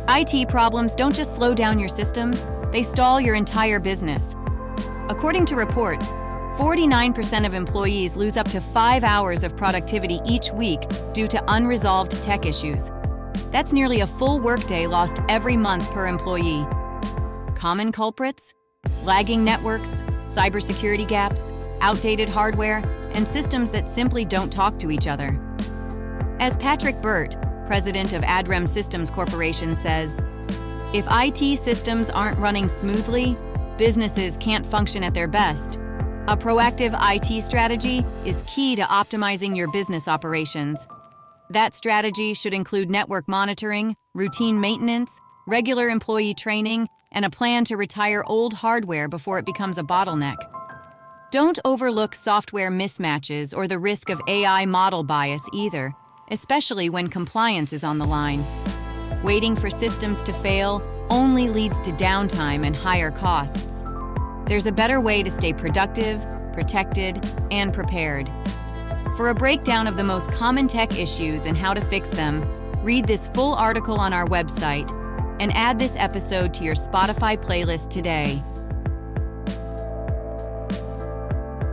IT problems don't just slow down your systems, they stall your entire business. According to reports, 49% of employees lose up to 5 hours of productivity each week due to unresolved tech issues. That's nearly a full workday lost every month per employee. Common culprits? Lagging networks, cybersecurity gaps, outdated hardware, and systems that simply don't talk to each other. As Patrick Burt, president of Adrem Systems Corporation, says, if IT systems aren't running smoothly, businesses can't function at their best. A proactive IT strategy is key to optimizing your business operations. That strategy should include network monitoring, routine maintenance, regular employee training, and a plan to retire old hardware before it becomes a bottleneck. Don't overlook software mismatches or the risk of AI model bias either, especially when compliance is on the line. Waiting for systems to fail only leads to downtime and higher costs. There's a better way to stay productive, protected, and prepared. For a breakdown of the most common tech issues and how to fix them, read this full article on our website and add this episode to your Spotify playlist today.